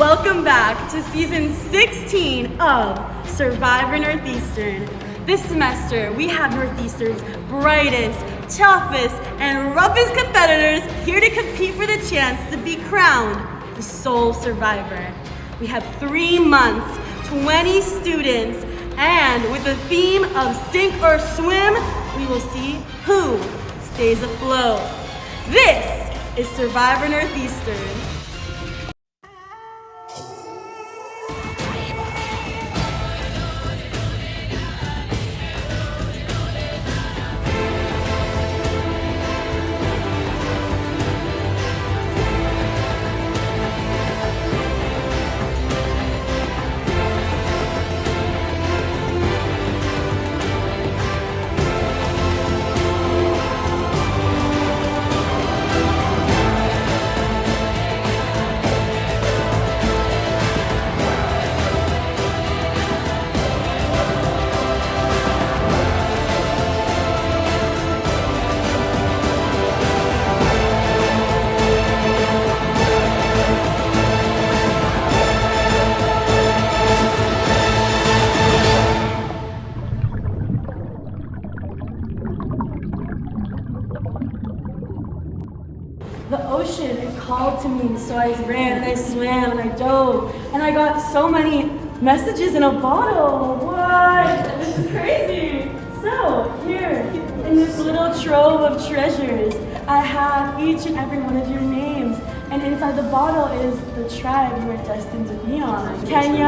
Welcome back to season 16 of Survivor Northeastern. This semester, we have Northeastern's brightest, toughest, and roughest competitors here to compete for the chance to be crowned the sole survivor. We have 3 months, 20 students, and with the theme of sink or swim, we will see who stays afloat. This is Survivor Northeastern. The ocean, it called to me, so I ran and I swam and I dove, and I got so many messages in a bottle. What? This is crazy. So, here, in this little trove of treasures, I have each and every one of your names, and inside the bottle is the tribe you are destined to be on. Kenya?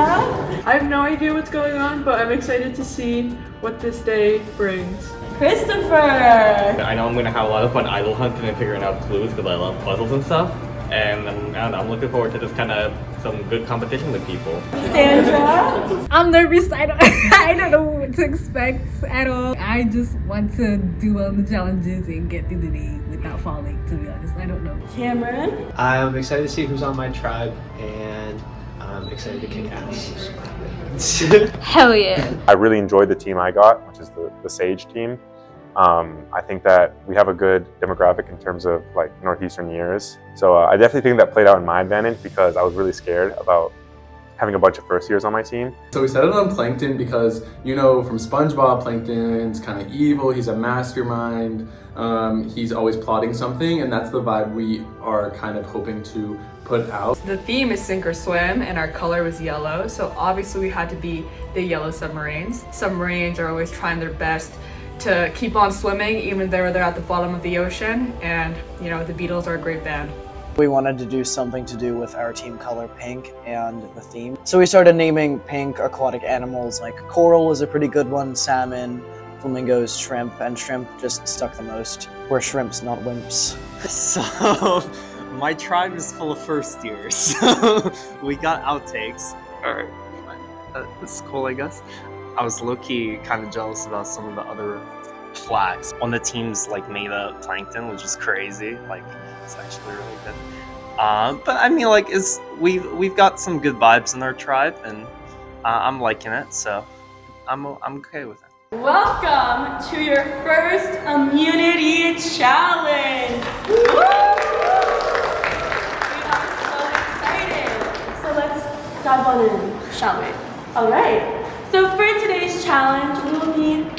I have no idea what's going on, but I'm excited to see what this day brings. Christopher! I know I'm going to have a lot of fun idol hunting and figuring out clues because I love puzzles and stuff. And I'm looking forward to just kind of some good competition with people. Sandra? I'm nervous. I don't know what to expect at all. I just want to do well in the challenges and get through the day without falling, to be honest. I don't know. Cameron? I'm excited to see who's on my tribe, and I'm excited to kick ass. Hell yeah. I really enjoyed the team I got, which is the Sage team. I think that we have a good demographic in terms of like Northeastern years. So I definitely think that played out in my advantage because I was really scared about having a bunch of first years on my team. So we settled on Plankton because, you know, from SpongeBob, Plankton's kind of evil, he's a mastermind, he's always plotting something, and that's the vibe we are kind of hoping to put out. The theme is sink or swim, and our color was yellow, so obviously we had to be the yellow submarines. Submarines are always trying their best to keep on swimming even though they're at the bottom of the ocean, and you know, the Beatles are a great band. We wanted to do something to do with our team color pink and the theme. So we started naming pink aquatic animals, like coral is a pretty good one, salmon, flamingos, shrimp, and shrimp just stuck the most. We're shrimps, not wimps. So, my tribe is full of first years, so we got outtakes. Alright, this is cool, I guess. I was low-key kind of jealous about some of the other flags. One of the teams like made a plankton, which is crazy. Like, it's actually really good. But I mean, like, we've got some good vibes in our tribe, and I'm liking it, so I'm okay with it. Welcome to your first immunity challenge. Woo! We are so excited. So let's dive on in, shall we? All right. So for today's challenge, we will be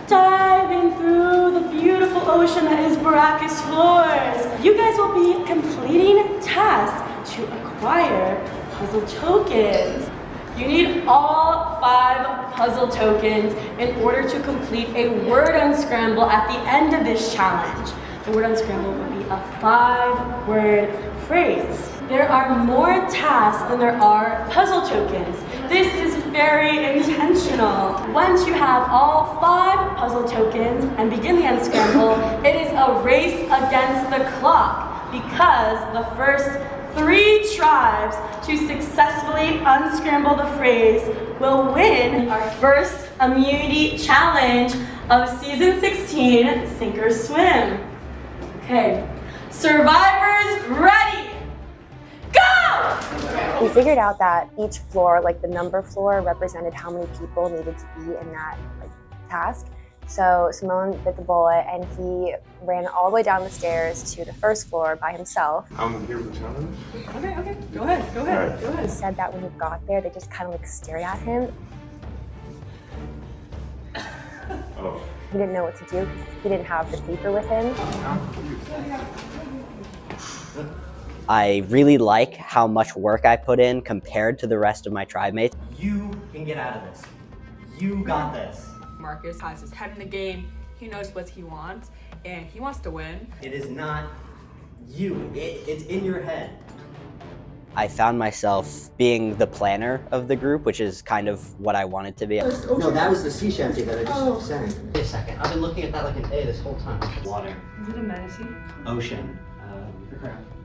diving through the beautiful ocean that is Baracus Floors. You guys will be completing tasks to acquire puzzle tokens. You need all 5 puzzle tokens in order to complete a word unscramble at the end of this challenge. The word unscramble will be a 5-word phrase. There are more tasks than there are puzzle tokens. This is very intentional. Once you have all 5 puzzle tokens and begin the unscramble, it is a race against the clock because the first 3 tribes to successfully unscramble the phrase will win our first immunity challenge of season 16, Sink or Swim. Okay, survivors ready? We figured out that each floor, like the number floor, represented how many people needed to be in that task. So Simone bit the bullet and he ran all the way down the stairs to the first floor by himself. I'm here with the challenge. Okay, go ahead. He said that when he got there, they just kind of like stared at him. Oh. He didn't know what to do because he didn't have the beeper with him. I really like how much work I put in compared to the rest of my tribe mates. You can get out of this. You got this. Marcus has his head in the game. He knows what he wants, and he wants to win. It is not you. It's in your head. I found myself being the planner of the group, which is kind of what I wanted to be. No, that was the sea shanty that I just sang. Wait a second. I've been looking at that like an A this whole time. Water. Is it a manatee? Ocean.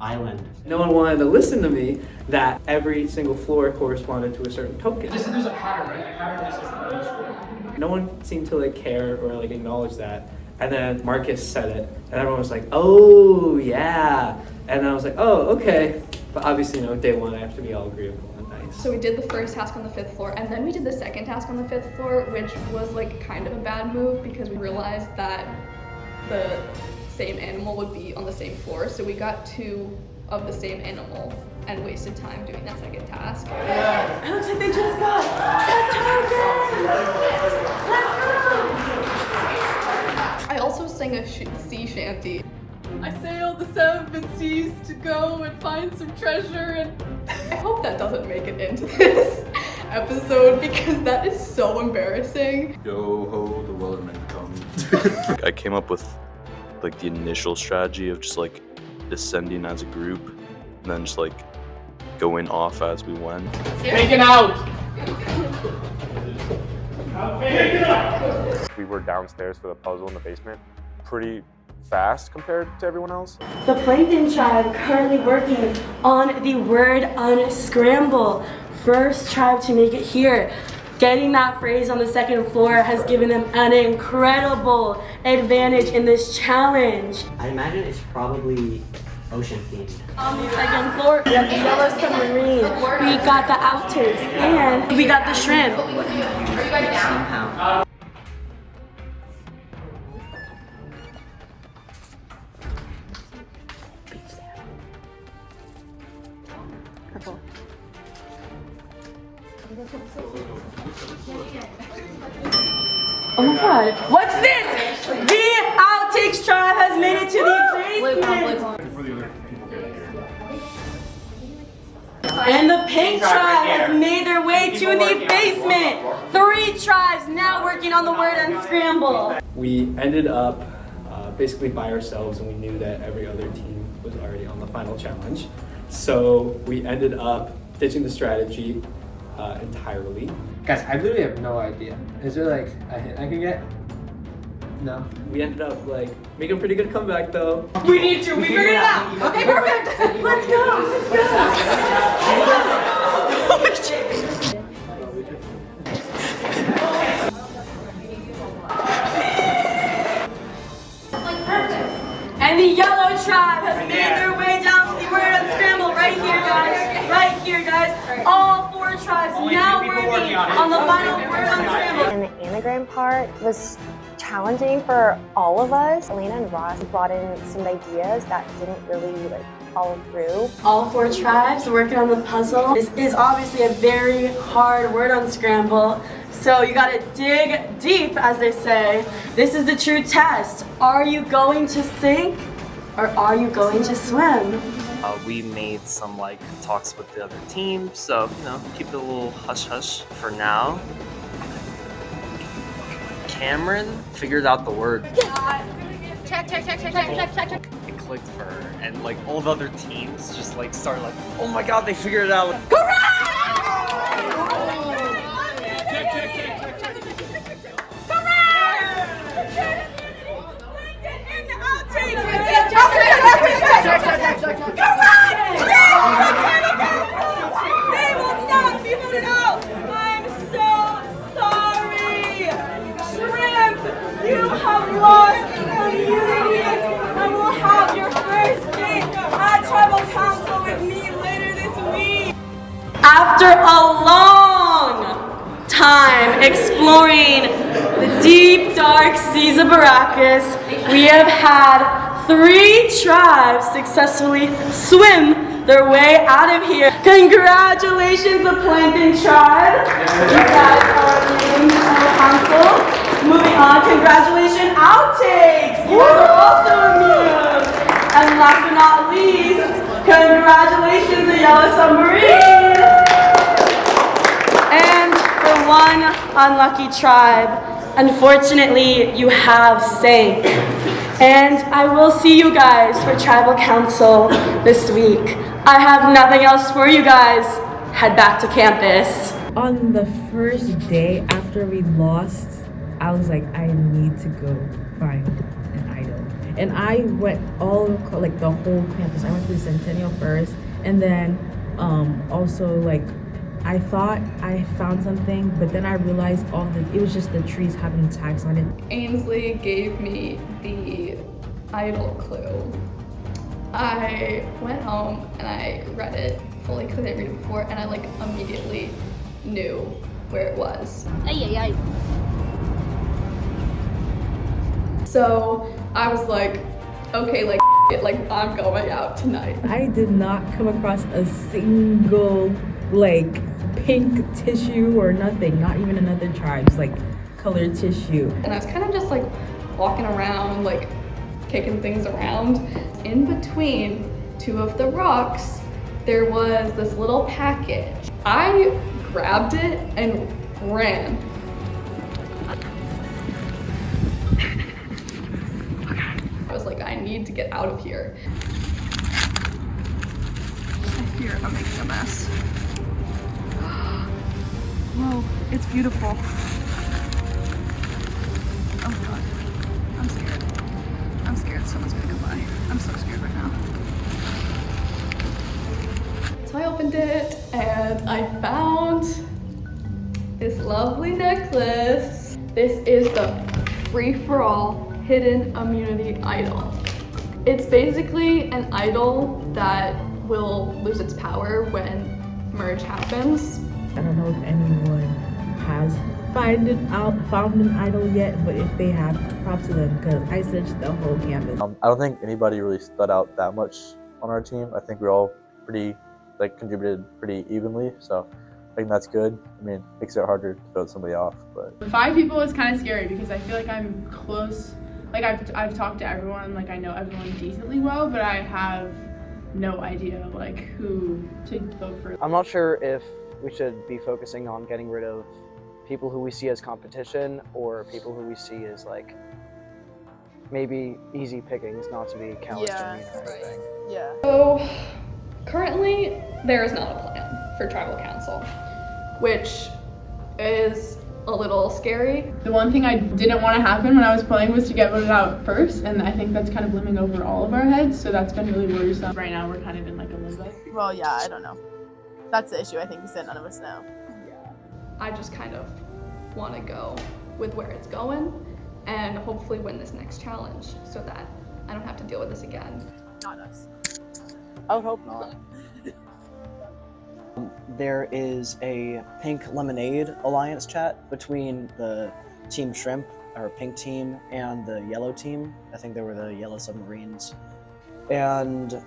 Island. No one wanted to listen to me that every single floor corresponded to a certain token. There's a pattern, right? A pattern is no one seemed to like care or like acknowledge that. And then Marcus said it, and everyone was like, "Oh yeah," and I was like, "Oh okay." But obviously, day one, I have to be all agreeable and nice. So we did the first task on the 5th floor, and then we did the second task on the 5th floor, which was like kind of a bad move because we realized that the same animal would be on the same floor. So we got 2 of the same animal and wasted time doing that second task. It looks like they just got a token! I also sang a sea shanty. I sailed the 7 seas to go and find some treasure, and I hope that doesn't make it into this episode because that is so embarrassing. Yo ho, the Wellerman come. I came up with like the initial strategy of just like descending as a group and then just like going off as we went. Taken out! We were downstairs for the puzzle in the basement pretty fast compared to everyone else. The Plankton tribe currently working on the word unscramble. First tribe to make it here. Getting that phrase on the 2nd floor has given them an incredible advantage in this challenge. I imagine it's probably ocean themed. On the 2nd floor, we have the yellow submarine. We got the outtakes and we got the shrimp. Are you guys down? Purple. Oh my god, what's this? The Outtakes tribe has made it to the basement! And the Pink tribe has made their way to the basement! 3 tribes now working on the word unscramble. We ended up basically by ourselves, and we knew that every other team was already on the final challenge. So we ended up ditching the strategy entirely. Guys, I literally have no idea. Is there like a hint I can get? No. We ended up like making a pretty good comeback though. We need to, we figured it out! Okay, perfect! Let's go! And the yellow tribe has made their way down to the word unscramble right here, guys. Right here, guys. All 4 tribes now working on the final word unscramble. And the anagram part was challenging for all of us. Elena and Ross brought in some ideas that didn't really follow through. All 4 tribes working on the puzzle. This is obviously a very hard word unscramble. So you gotta dig deep, as they say. This is the true test. Are you going to sink or are you going to swim? We made some talks with the other team, so keep it a little hush hush for now. Cameron figured out the word. Check. It clicked for her, and all the other teams just started oh my god, they figured it out. They will not be voted out! I'm so sorry! Shrimp, you have lost immunity and will have your first date at Tribal Council with me later this week. After a long time exploring the deep, dark seas of Baracus, we have had 3 tribes successfully swim their way out of here. Congratulations, the Plankton tribe. You guys are named council. Moving on, congratulations, Outtakes. You guys are also immune. And last but not least, congratulations, the Yellow Submarine. And for one unlucky tribe, unfortunately, you have sank. And I will see you guys for Tribal Council this week. I have nothing else for you guys. Head back to campus. On the first day after we lost, I was like, I need to go find an idol. And I went all like the whole campus. I went to the Centennial first, and then also like I thought I found something, but then I realized it was just the trees having tags on it. Ainsley gave me the idol clue. I went home and I read it fully because I didn't read it before, and I like immediately knew where it was. So I was like, okay, like I'm going out tonight. I did not come across a single like pink tissue or nothing, not even another tribe's like colored tissue. And I was kind of just like walking around, like kicking things around. In between 2 of the rocks, there was this little package. I grabbed it and ran. I was like, I need to get out of here. I fear I'm making a mess. Whoa, it's beautiful. Oh God, I'm scared. I'm scared someone's gonna come by. I'm so scared right now. So I opened it and I found this lovely necklace. This is the free-for-all hidden immunity idol. It's basically an idol that will lose its power when merge happens. I don't know if anyone has found an idol yet, but if they have, props to them, because I searched the whole campus. I don't think anybody really stood out that much on our team. I think we're all pretty, contributed pretty evenly, so I think that's good. I mean, it makes it harder to vote somebody off, but. 5 people is kind of scary because I feel like I'm close. Like I've talked to everyone, like I know everyone decently well, but I have no idea like who to vote for. I'm not sure if we should be focusing on getting rid of people who we see as competition or people who we see as like maybe easy pickings, not to be callous or mean or anything. Yeah. So currently there is not a plan for Tribal Council, which is a little scary. The one thing I didn't want to happen when I was playing was to get voted out first, and I think that's kind of looming over all of our heads, so that's been really worrisome. Right now we're kind of in like a limbo. Well, yeah, I don't know. That's the issue, I think, is that none of us know. Yeah. I just kind of want to go with where it's going and hopefully win this next challenge so that I don't have to deal with this again. Not us. I would hope not. There is a Pink Lemonade Alliance chat between the Team Shrimp, our pink team, and the yellow team. I think they were the Yellow Submarines. And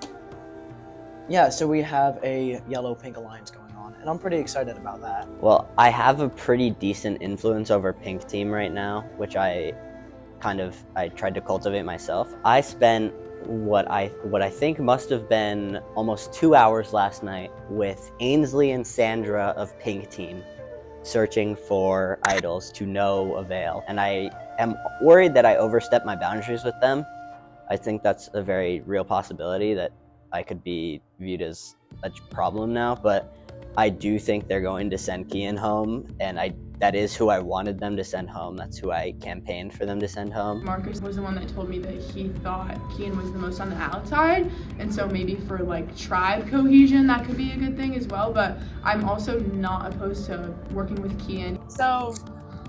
yeah, so we have a yellow-pink alliance going on, and I'm pretty excited about that. Well, I have a pretty decent influence over pink team right now, which I tried to cultivate myself. I spent what I think must have been almost 2 hours last night with Ainsley and Sandra of pink team searching for idols to no avail, and I am worried that I overstepped my boundaries with them. I think that's a very real possibility that I could be viewed as a problem now, but I do think they're going to send Kian home, and that is who I wanted them to send home. That's who I campaigned for them to send home. Marcus was the one that told me that he thought Kian was the most on the outside, and so maybe for like tribe cohesion that could be a good thing as well, but I'm also not opposed to working with Kian. So,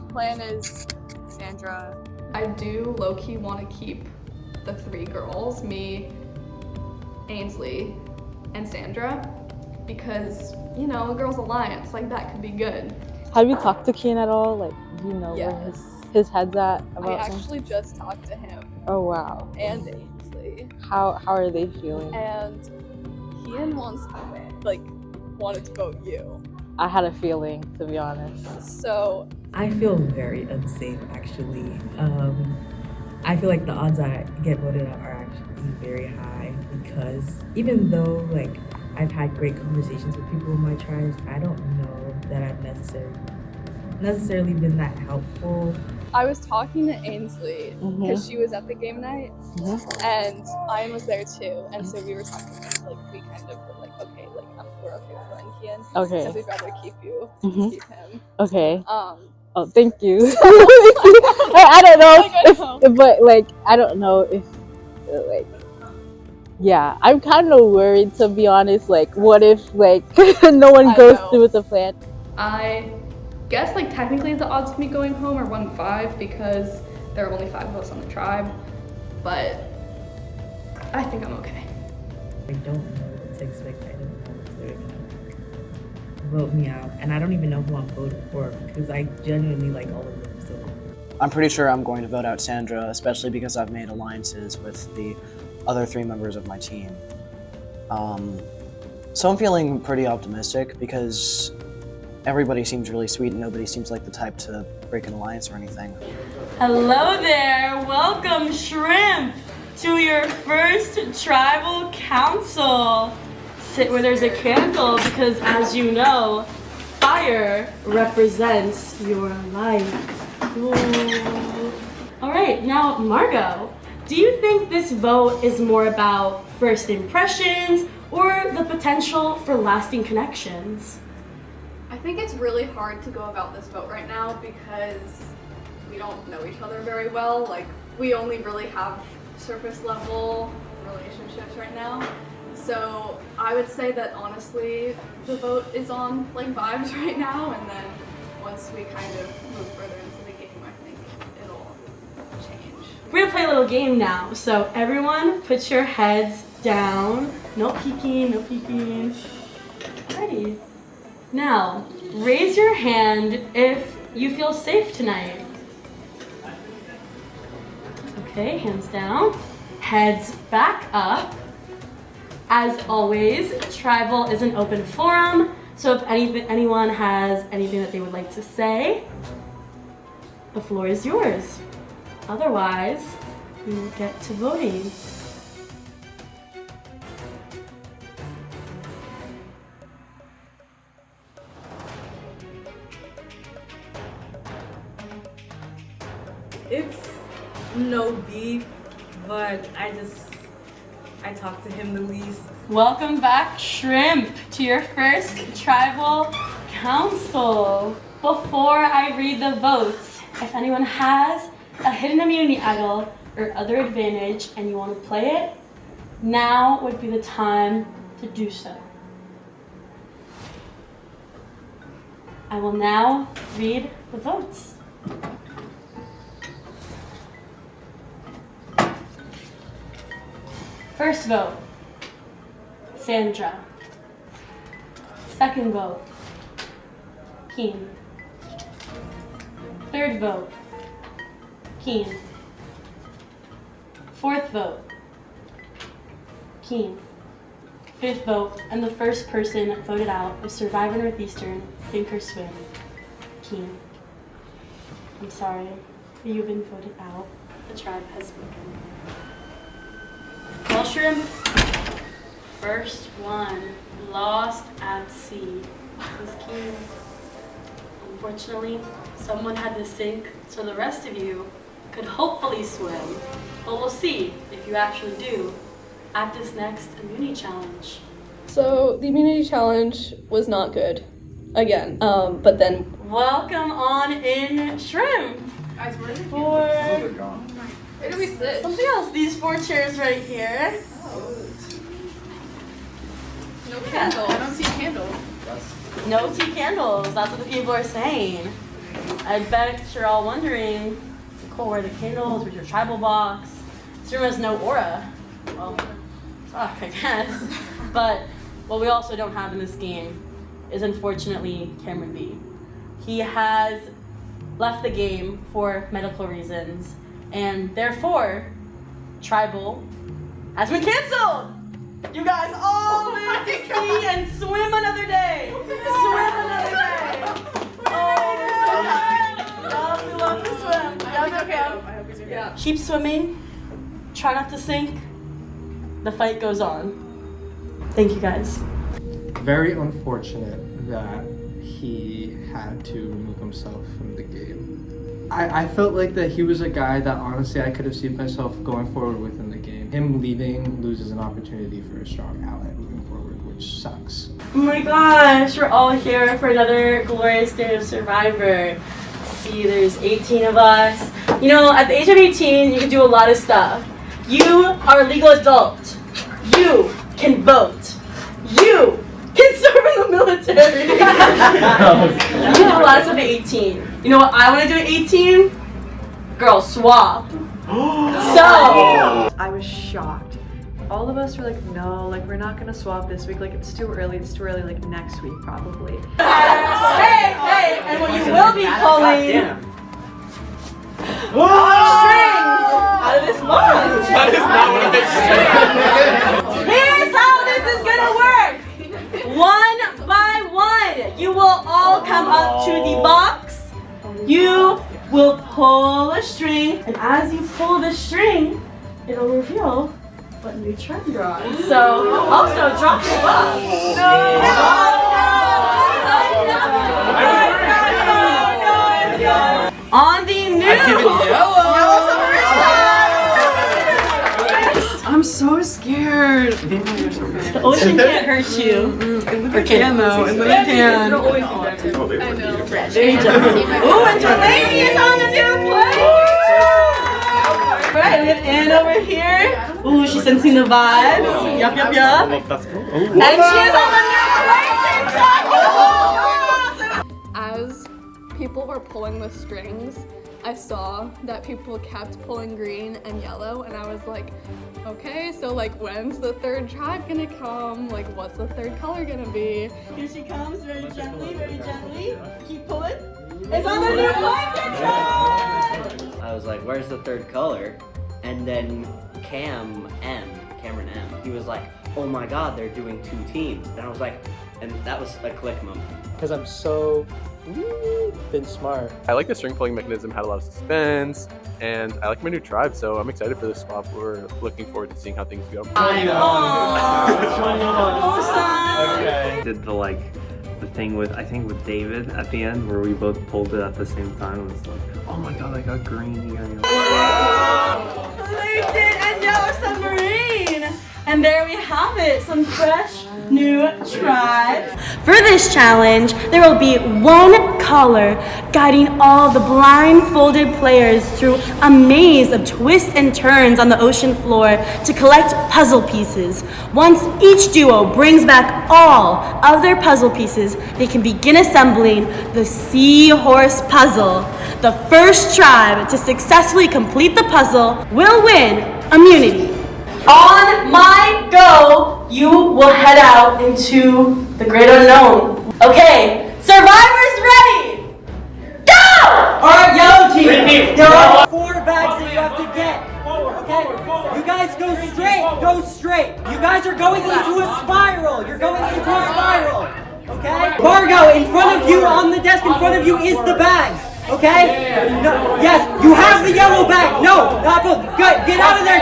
plan is Sandra. I do low-key want to keep the 3 girls, me, Ainsley, and Sandra, because, you know, a girls' alliance, like that could be good. Have you talked to Kian at all? Like, do you know Yes. where his his head's at I about him? actually just talked to him. Oh wow. And Ainsley. How are they feeling? And Kian wants to win. Like, wanted to vote you. I had a feeling, to be honest. So I feel very unsafe actually. I feel like the odds I get voted out are actually very high because even though like I've had great conversations with people in my tribes, I don't know that I've necessarily been that helpful. I was talking to Ainsley because she was at the game night, and Ian was there too, and so we were talking like we kind of were like, okay, like we're okay with letting Kian. Okay. Because we'd rather keep you than keep him. Okay. Oh, thank you. I don't know, but like I don't know if like. Yeah, I'm kind of worried, to be honest. Like, what if like no one goes through with the plan? I guess like technically the odds of me going home are 1 in 5 because there are only 5 of us on the tribe, but I think I'm okay. I don't know what to expect. I don't know if they're gonna vote me out, and I don't even know who I'm voting for because I genuinely like all of them. So I'm pretty sure I'm going to vote out Sandra, especially because I've made alliances with the other 3 members of my team. So I'm feeling pretty optimistic because everybody seems really sweet and nobody seems like the type to break an alliance or anything. Hello there, welcome Shrimp to your first tribal council. Sit where there's a candle because as you know, fire represents your life. Ooh. All right, now Margot, do you think this vote is more about first impressions or the potential for lasting connections? I think it's really hard to go about this vote right now because we don't know each other very well. Like, we only really have surface level relationships right now. So I would say that honestly, the vote is on like vibes right now, and then once we kind of move further into the game, I think it'll change. We're gonna play a little game now. So everyone put your heads down. No peeking, no peeking. Alrighty. Now, raise your hand if you feel safe tonight. Okay, hands down. Heads back up. As always, tribal is an open forum, so if anyone has anything that they would like to say, the floor is yours. Otherwise, we will get to voting. it's no beef, but I talk to him the least. Welcome back, Shrimp, to your first tribal council. Before I read the votes, if anyone has a hidden immunity idol or other advantage and you want to play it, now would be the time to do so. I will now read the votes. First vote, Sandra. Second vote, Keen. Third vote, Keen. Fourth vote, Keen. Fifth vote, and the first person voted out is Survivor Northeastern, Sink or Swim, Keen. I'm sorry, but you've been voted out. The tribe has spoken. Well, Shrimp, first one, lost at sea, was Keen. Unfortunately, someone had to sink, so the rest of you could hopefully swim. But we'll see if you actually do at this next immunity challenge. So the immunity challenge was not good, again. But then welcome on in, Shrimp. Guys, where did where do we sit? Something else. These 4 chairs right here. No candle. I don't see a candle. No tea candles. That's what the people are saying. I bet you're all wondering, Nicole, where are the candles? Where's your tribal box? This room has no aura. Well, fuck, I guess. But what we also don't have in this game is unfortunately Cameron B. He has left the game for medical reasons, and therefore, tribal has been canceled. You guys all live to see and swim another day. Swim another day. Oh, we're so happy. We love to swim. That was okay. Yeah. Keep swimming. Try not to sink. The fight goes on. Thank you guys. Very unfortunate that he had to remove himself from the game. I felt like that he was a guy that honestly I could have seen myself going forward with in the game. Him leaving loses an opportunity for a strong ally moving forward, which sucks. Oh my gosh, we're all here for another glorious day of Survivor. See, there's 18 of us. You know, at the age of 18, you can do a lot of stuff. You are a legal adult. You can vote. You can serve in the military. You can do a lot of stuff at 18. You know what I want to do at 18? Girl, swap. So I was shocked. All of us were like, no, like we're not gonna swap this week. Like it's too early, like next week probably. Hey, and what you will be pulling strings out of this bunch. That is not what I said. Here's how this is gonna work. One by one, you will all come up to the box. You will pull a string, and as you pull the string, it'll reveal what new tribe you're on. So also drop your box. On the new I'm so scared. The ocean can't hurt you. It can though, it really can. Very gentle. Ooh, and Delaney is on the new plane. Alright, we have Anne over here. Ooh, she's sensing the vibes. Yup. And she is on the new plane. As people were pulling the strings, I saw that people kept pulling green and yellow, and I was like, okay, so like when's the third tribe gonna come? Like what's the third color gonna be? Here she comes, very gently. Keep pulling. It's on the new blanket tribe! I was like, where's the third color? And then Cameron M, he was like, oh my god, they're doing 2 teams. And I was like, and that was a click moment. Because I'm so been smart. I like the string pulling mechanism, had a lot of suspense, and I like my new tribe, so I'm excited for this swap. We're looking forward to seeing how things go. Awesome. Did the thing with with David at the end where we both pulled it at the same time. It was like, oh my god, I got green here. Plankton and yellow submarine. And there we have it, some fresh new tribes. For this challenge, there will be one color guiding all the blindfolded players through a maze of twists and turns on the ocean floor to collect puzzle pieces. Once each duo brings back all of their puzzle pieces, they can begin assembling the seahorse puzzle. The first tribe to successfully complete the puzzle will win immunity. On my go, you will head out into the great unknown. Okay, survivors ready? Go! Alright, yellow team. There are 4 bags that you have to get. Okay? You guys go straight. You guys are going into a spiral. You're going into a spiral. Okay? Margo, in front of you, on the desk in front of you is the bag. Okay? No, yes, you have the yellow bag. No, not both. Good. Get out of there.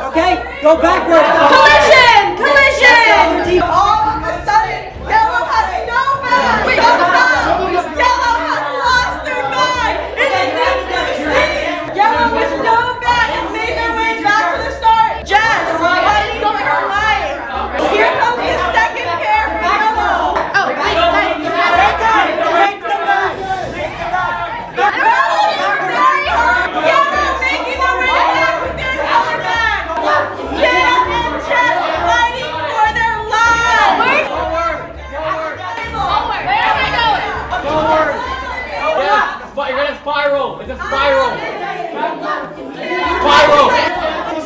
Okay? Go backwards. Collision! All of a sudden, yellow has no bag. Yellow has lost their bag. In the deep blue sea. Yellow with no bag has made their way back to the start. Jess, fighting for her life. Here comes the second pair for yellow. Oh, take the bag. Yellow making the way back with their color bag. Sam and Jess fighting for their lives. Forward. Where are we going? Forward. You're gonna spiral. It's a spiral. Spiral.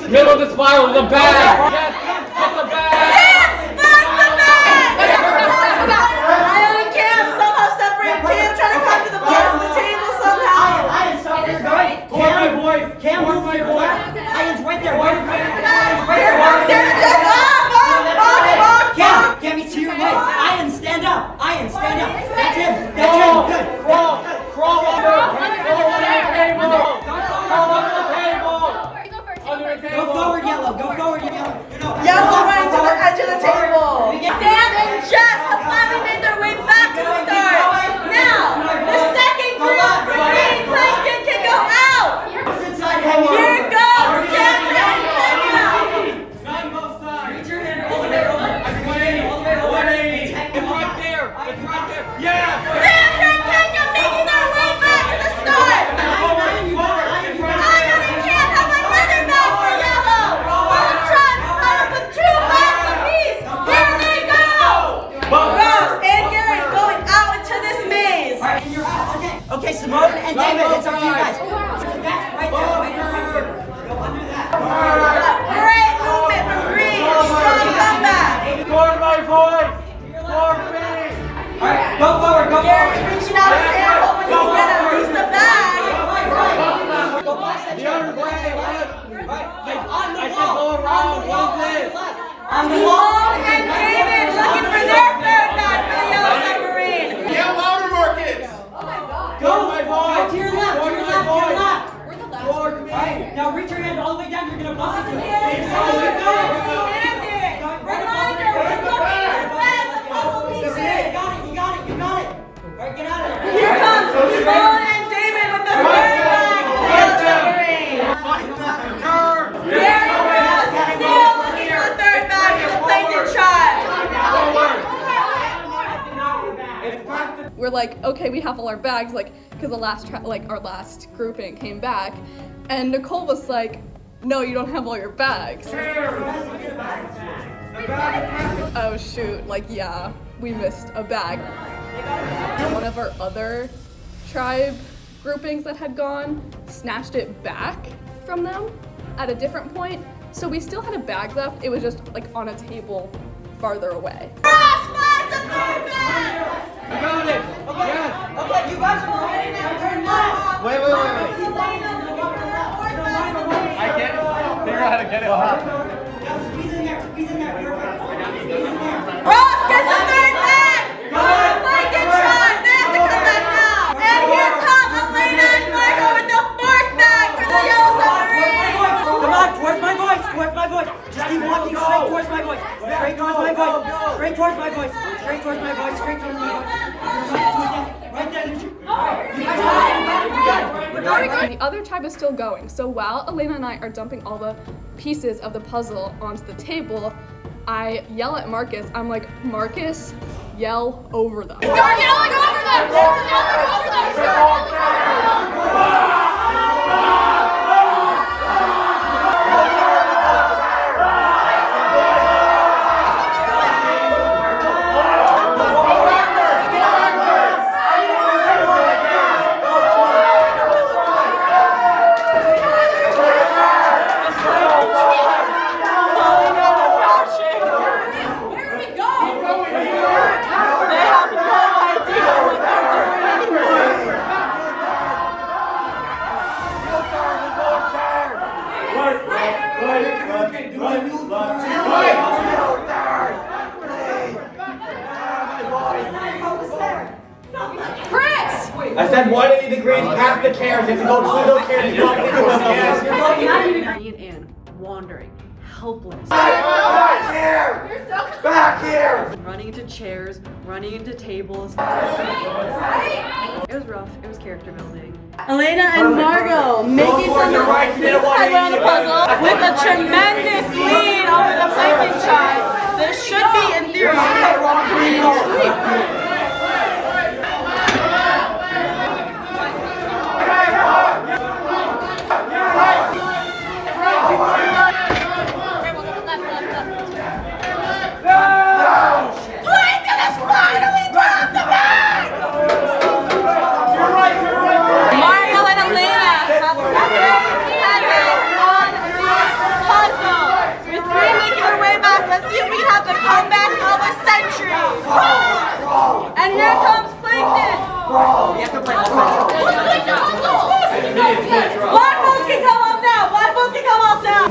Middle of the spiral is a bag. Yes, get the bag. Ryan and Cam somehow separate. Cam trying to come to the bottom. stand up. That's him. That's him. Good. Crawl under the table. Crawl under the table. Go forward, yellow. Go forward, yellow. Yellow right to the edge of the table. Sam and Jess have finally made their way back to the start. Now, the second group for green plankton can go out. Here goes Sandra and Kenya. Nine both sides. Reach your hand all the way over. 180. It's right there. It's right there. Yeah. Sandra and Kenya making their way back to the start. Iron and Cam have another bag for yellow. Both tribes split up with 2 bags apiece. Here they go. Ross and Garrett going out into this maze. All right, and you're out. Okay, Simone and David, it's up to you guys. Right there. Go under that. Great movement from Green. Strong comeback. Toward my voice. Toward me. All right, go forward. Go forward. Garrett's reaching out his hand, hoping he can get at least a bag. Go past that The other way. Right, on the I wall. said go around. What is this? On the wall. Simone and David looking for their third bag for the yellow submarine. Yell louder, Marcus. Go to your left. To your left. To your left. Toward me. All right, now reach your hand all the way down. You're gonna bump into it. You got it. All right, get out of there. Here comes Simone and David with the third bag for the yellow submarine. Gary Ross still looking for the third bag for the plankton tribe. We're like, okay, we have all our bags, like, because the last our last grouping came back, and Nicole was like, no, you don't have all your bags. Oh shoot, like, yeah, we missed a bag. One of our other tribe groupings that had gone snatched it back from them at a different point, so we still had a bag left. It was just like on a table farther away. You got it. Yes. Okay, you guys are going to turn left. Wait. I can't figure out how to get it off. Squeeze in there. Ross gets the third bag. Plankton tribe, they have to come back now. And here come Elena and Marco with the fourth bag for the yellow submarine. Come on, towards my voice. Just keep walking straight towards my voice. Straight towards my voice. Right there. The other tribe is still going, so while Elena and I are dumping all the pieces of the puzzle onto the table, I yell at Marcus. I'm like, Marcus, yell over them. Start yelling over them! I said 180 degrees past the chairs. If you go through those chairs, you don't get to them. Yes. And wandering, helpless. Back here! Back here! Running into chairs, running into tables. It was rough. It was character building. Elena and Margot making some headway on the puzzle with a tremendous lead over the plankton tribe. This should be, in theory, pretty sweet. And here comes Plankton! You have to play offense. Black boats can come up now! Black boats can come up now!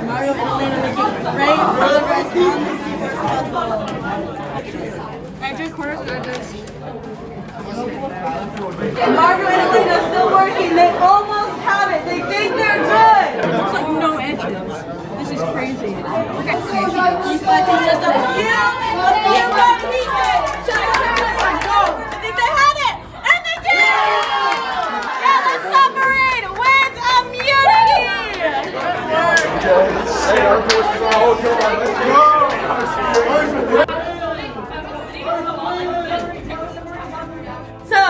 Mario and Elena making great progress on the secret puzzle. Edges, corners, edges. Okay, Margaret and Elena still working. They almost have it. They think they're good. It looks like no edges. This is crazy. Okay. Just a few more pieces. I think they had it. And they did! Yellow Submarine wins immunity. So,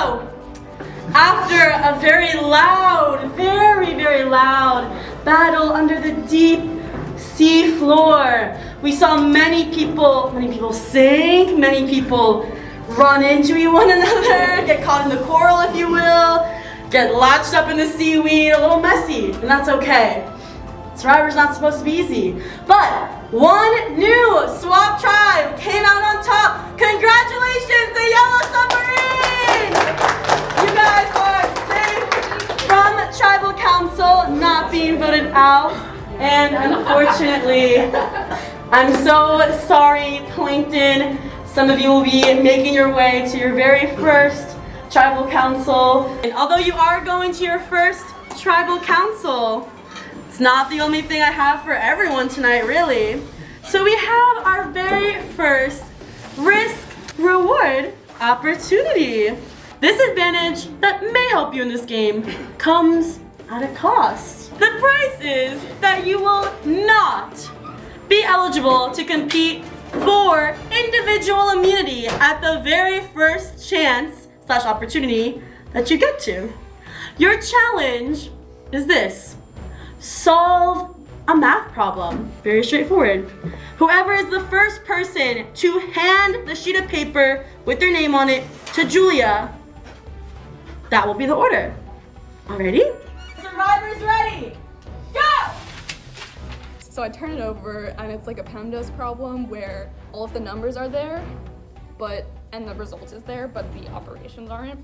after a very loud, very loud battle under the deep sea floor, we saw many people sink, many people run into one another, get caught in the coral, if you will, get latched up in the seaweed, a little messy, and that's okay. Survivor's not supposed to be easy. But one new swap tribe came out on top. Congratulations, the Yellow Submarine! You guys are safe from Tribal Council not being voted out. And unfortunately, I'm so sorry, Plankton. Some of you will be making your way to your very first Tribal Council. And although you are going to your first Tribal Council, it's not the only thing I have for everyone tonight, really. So we have our very first risk-reward opportunity. This advantage that may help you in this game comes at a cost. The price is that you will not be eligible to compete for individual immunity at the very first chance/opportunity that you get to. Your challenge is this: solve a math problem. Very straightforward. Whoever is the first person to hand the sheet of paper with their name on it to Julia, that will be the order. Alrighty? Survivors ready? Go! So I turn it over and it's like a PEMDAS problem where all of the numbers are there, and the result is there, but the operations aren't.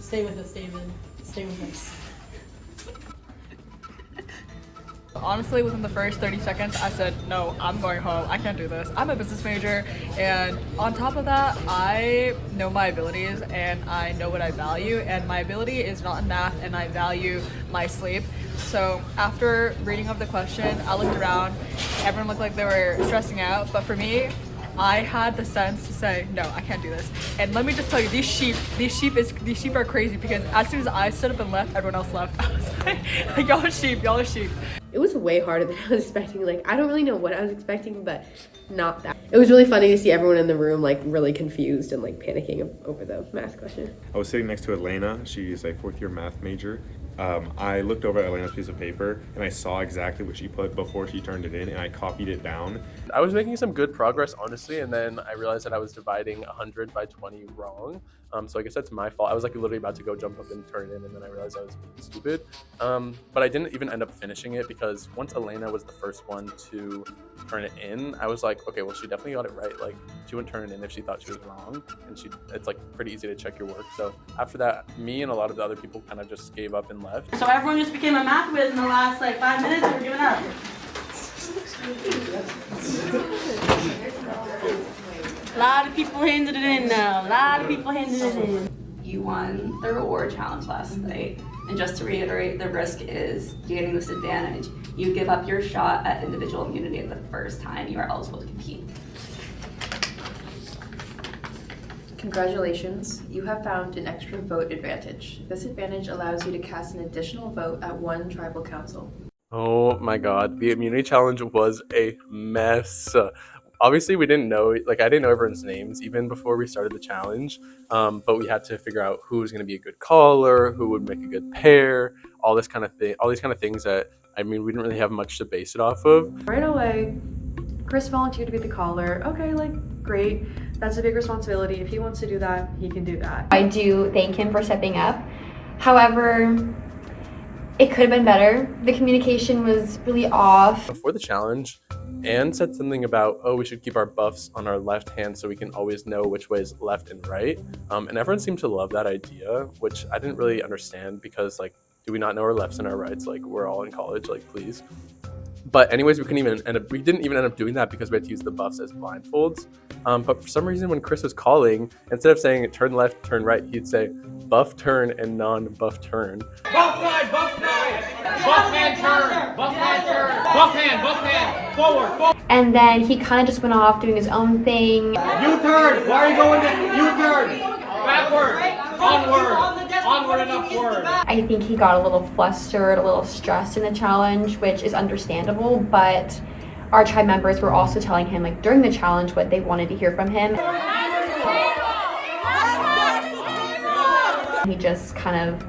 Stay with us, David. Stay with us. Honestly, within the first 30 seconds, I said, no, I'm going home. I can't do this. I'm a business major, and on top of that, I know my abilities and I know what I value, and my ability is not in math, and I value my sleep. So after reading of the question, I looked around. Everyone looked like they were stressing out, but for me, I had the sense to say, no, I can't do this. And let me just tell you, these sheep are crazy, because as soon as I stood up and left, everyone else left. I was like y'all are sheep. It was way harder than I was expecting. Like, I don't really know what I was expecting, but not that. It was really funny to see everyone in the room like really confused and like panicking over the math question. I was sitting next to Elena. She's a fourth-year math major. I looked over at Elena's piece of paper and I saw exactly what she put before she turned it in, and I copied it down. I was making some good progress, honestly, and then I realized that I was dividing 100 by 20 wrong. So I guess that's my fault. I was like literally about to go jump up and turn it in, and then I realized I was stupid. But I didn't even end up finishing it, because once Elena was the first one to turn it in, I was like, okay, well, she definitely got it right. Like, she wouldn't turn it in if she thought she was wrong, and it's like pretty easy to check your work. So after that, me and a lot of the other people kind of just gave up and left. So everyone just became a math whiz in the last 5 minutes, and we're giving up. A lot of people handed it in now. You won the reward challenge last night. And just to reiterate, the risk is getting this advantage. You give up your shot at individual immunity the first time you are eligible to compete. Congratulations, you have found an extra vote advantage. This advantage allows you to cast an additional vote at one tribal council. Oh my god, the immunity challenge was a mess. Obviously, we didn't know, I didn't know everyone's names even before we started the challenge, but we had to figure out who was going to be a good caller, who would make a good pair, all these kind of things that, we didn't really have much to base it off of. Right away, Chris volunteered to be the caller. Okay, great. That's a big responsibility. If he wants to do that, he can do that. I do thank him for stepping up. However, it could have been better. The communication was really off. Before the challenge, Anne said something about, we should keep our buffs on our left hand so we can always know which way is left and right. And everyone seemed to love that idea, which I didn't really understand, because do we not know our lefts and our rights? We're all in college, please. But anyways, we didn't even end up doing that because we had to use the buffs as blindfolds. But for some reason, when Chris was calling, instead of saying turn left, turn right, he'd say buff turn and non-buff turn. Buff side, buff side. Buff hand turn. Buff hand turn. Buff hand, forward. And then he kind of just went off doing his own thing. U-turn. Why are you going to U-turn? Backward. Onward and upward. I think he got a little flustered, a little stressed in the challenge, which is understandable, but our tribe members were also telling him like during the challenge what they wanted to hear from him. He just kind of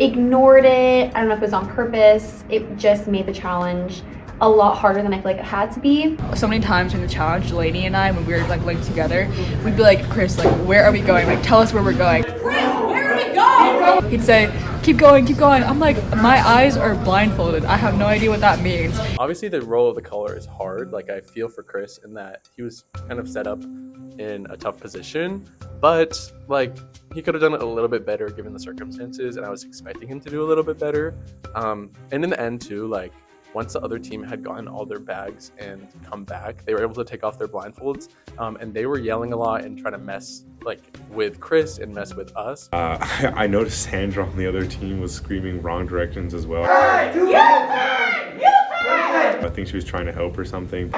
ignored it. I don't know if it was on purpose. It just made the challenge a lot harder than I feel like it had to be. So many times during the challenge, Delaney and I, when we were like linked together, we'd be like, Chris, like, where are we going? Like, tell us where we're going. Chris, where are we going? He'd say, keep going, keep going. I'm like, my eyes are blindfolded. I have no idea what that means. Obviously, the role of the color is hard. Like, I feel for Chris in that he was kind of set up in a tough position, but like, he could have done it a little bit better given the circumstances, and I was expecting him to do a little bit better. And in the end, too, like, once the other team had gotten all their bags and come back, they were able to take off their blindfolds, and they were yelling a lot and trying to mess like with Chris and mess with us. I noticed Sandra on the other team was screaming wrong directions as well. I think she was trying to help or something.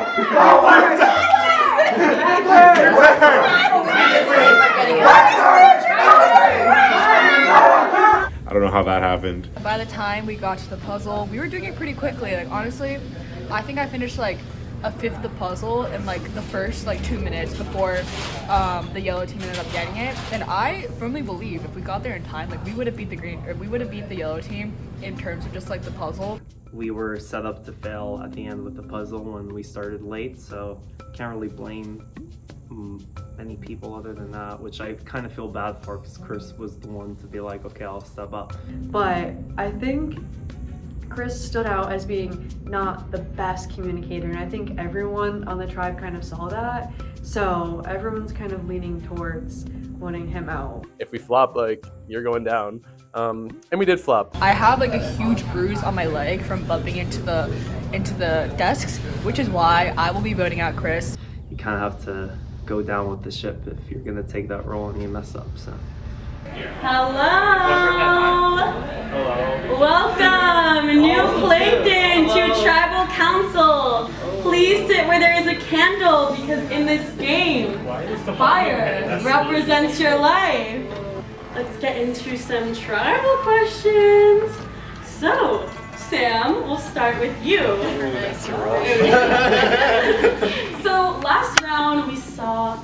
I don't know how that happened. By the time we got to the puzzle, we were doing it pretty quickly. Like, honestly, I think I finished like a fifth of the puzzle in like the first like 2 minutes before the yellow team ended up getting it. And I firmly believe if we got there in time, like we would have beat the yellow team in terms of just like the puzzle. We were set up to fail at the end with the puzzle when we started late, so can't really blame many people other than that, which I kind of feel bad for because Chris was the one to be like, okay, I'll step up. But I think Chris stood out as being not the best communicator, and I think everyone on the tribe kind of saw that, so everyone's kind of leaning towards wanting him out. If we flop, like, you're going down. And we did flop. I have like a huge bruise on my leg from bumping into the desks, which is why I will be voting out Chris. You kind of have to go down with the ship if you're gonna take that role and you mess up, so. Hello! Welcome, new plankton to Tribal Council. Please sit where there is a candle because in this game, fire represents your life. Let's get into some tribal questions. So, Sam, we'll start with you. So last round we saw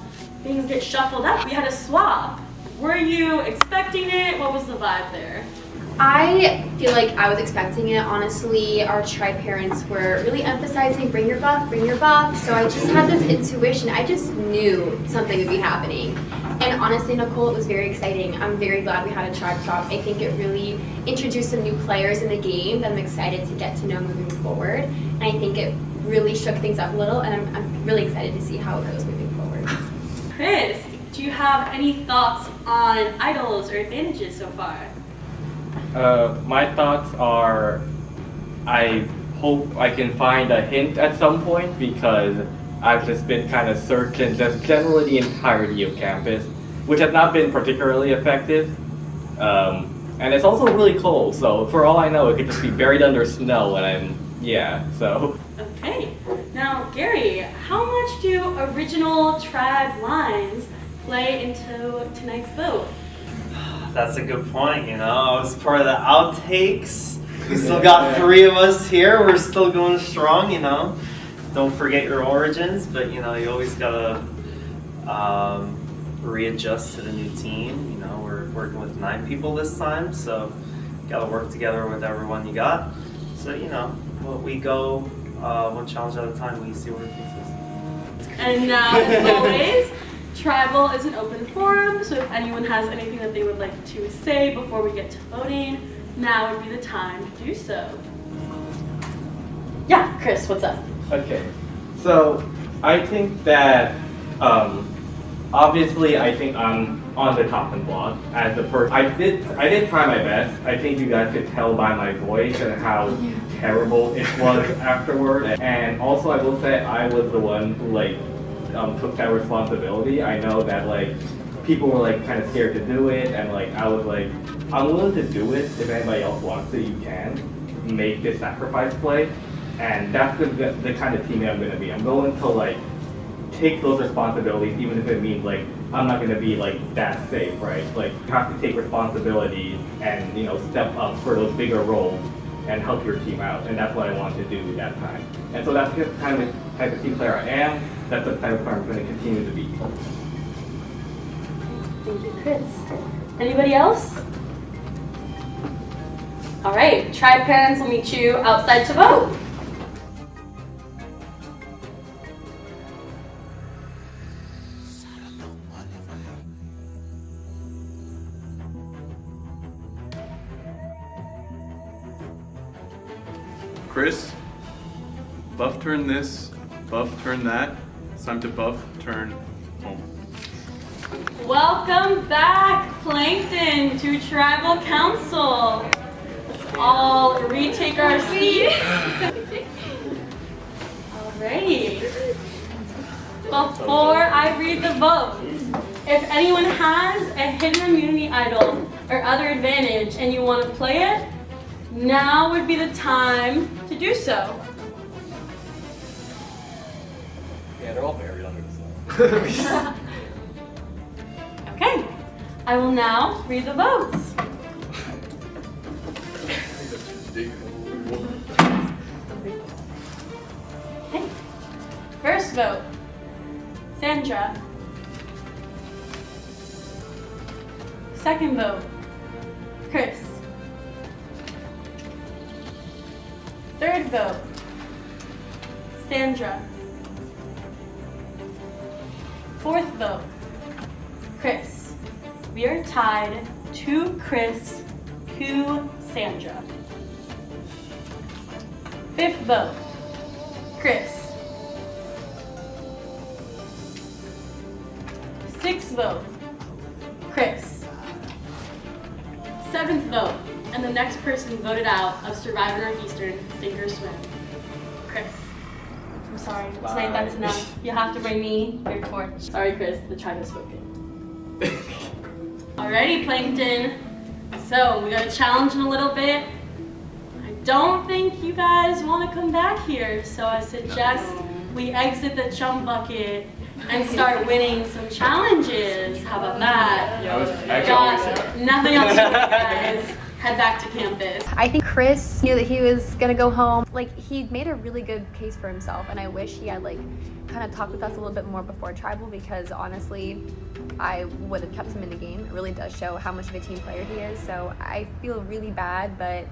things get shuffled up. We had a swap. Were you expecting it? What was the vibe there? I feel like I was expecting it. Honestly, our tribe parents were really emphasizing bring your buff, so I just had this intuition. I just knew something would be happening. And honestly, Nicole, it was very exciting. I'm very glad we had a tribe swap. I think it really introduced some new players in the game that I'm excited to get to know moving forward. And I think it really shook things up a little, and I'm really excited to see how it goes moving forward. Chris, do you have any thoughts on idols or advantages so far? My thoughts are, I hope I can find a hint at some point because I've just been kind of searching just generally the entirety of campus, which has not been particularly effective. And it's also really cold, so for all I know, it could just be buried under snow and so. Okay, now Gary, how much do original tribe lines play into tonight's vote? That's a good point, you know. I was part of the outtakes. We still got 3 of us here. We're still going strong, you know. Don't forget your origins, but you know, you always gotta readjust to the new team. You know, we're working with 9 people this time, so you gotta work together with everyone you got. So, you know, we go one challenge at a time, we see where it takes us. And now, as always, Tribal is an open forum, so if anyone has anything that they would like to say before we get to voting, now would be the time to do so. Yeah, Chris, what's up? Okay, so I think that obviously I think I'm on the chopping block as the person. I did try my best. I think you guys could tell by my voice and how terrible it was afterward. And also I will say I was the one who like took that responsibility. I know that like people were like kind of scared to do it, and like I was like, I'm willing to do it. If anybody else wants it, you can make this sacrifice play. And that's the kind of teammate I'm gonna be. I'm going to like take those responsibilities, even if it means like I'm not gonna be like that safe, right? Like you have to take responsibility and, you know, step up for those bigger roles and help your team out. And that's what I wanted to do that time. And so that's just kind of the type of team player I am. That's the type of player I'm gonna continue to be. Thank you, Chris. Anybody else? All right, tribe parents will meet you outside to vote. Chris, buff turn this, buff turn that. It's time to buff turn home. Welcome back, Plankton, to Tribal Council. Let's all retake our seats. Alrighty. Before I read the votes, if anyone has a hidden immunity idol or other advantage and you want to play it, now would be the time to do so. Yeah, they're all buried under the sun. Okay, I will now read the votes. Okay. First vote, Sandra. Second vote, Chris. Third vote, Sandra. Fourth vote, Chris. We are tied 2 Chris, 2 Sandra. Fifth vote, Chris. Sixth vote, Chris. Seventh vote, and the next person voted out of Survivor Northeastern, sink or swim, Chris. I'm sorry, tonight that's enough. You'll have to bring me your torch. Sorry, Chris, the tribe has spoken. Alrighty, Plankton. So, we got a challenge in a little bit. I don't think you guys want to come back here, so I suggest we exit the chum bucket and start winning some challenges. How about that? Got nothing else to do, guys. Head back to campus. I think Chris knew that he was gonna go home. Like, he made a really good case for himself, and I wish he had like kind of talked with us a little bit more before tribal, because honestly, I would have kept him in the game. It really does show how much of a team player he is. So I feel really bad, but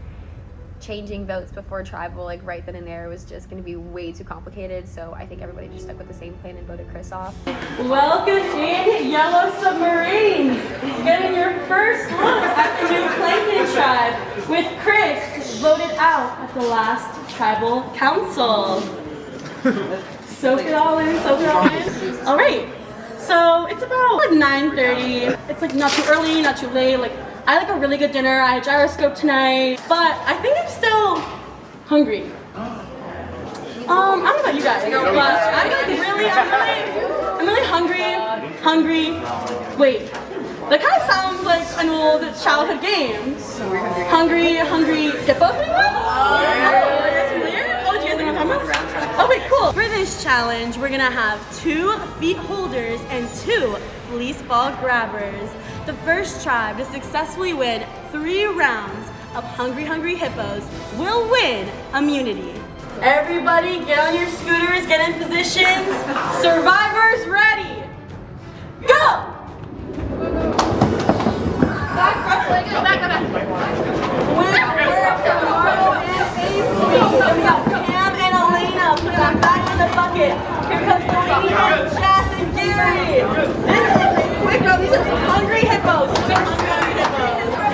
changing votes before tribal, like right then and there, was just going to be way too complicated. So I think everybody just stuck with the same plan and voted Chris off. Welcome in, Yellow Submarines. Getting your first look at the new Plankton tribe with Chris voted out at the last tribal council. Soak it all in, soak it all in. All right, so it's about like 9:30. It's like not too early, not too late. Like, I had like a really good dinner. I had gyroscope tonight, but I think I'm still hungry. I don't know about you guys, but I'm really hungry. Wait, that kind of sounds like an old childhood game. Hungry Hippos, anyone? Oh, that's familiar? Oh, do you guys know what I'm talking about? Okay, cool. For this challenge, we're gonna have 2 feet holders and 2 fleece ball grabbers. The first tribe to successfully win 3 rounds of Hungry Hippos will win immunity. Everybody get on your scooters, get in positions. Survivors ready. Go! Back. We got Pam and Elena. Put them back in the bucket. Here comes Delaney, Jess, and Gary. This is a quick round. These are some Hungry Hippos.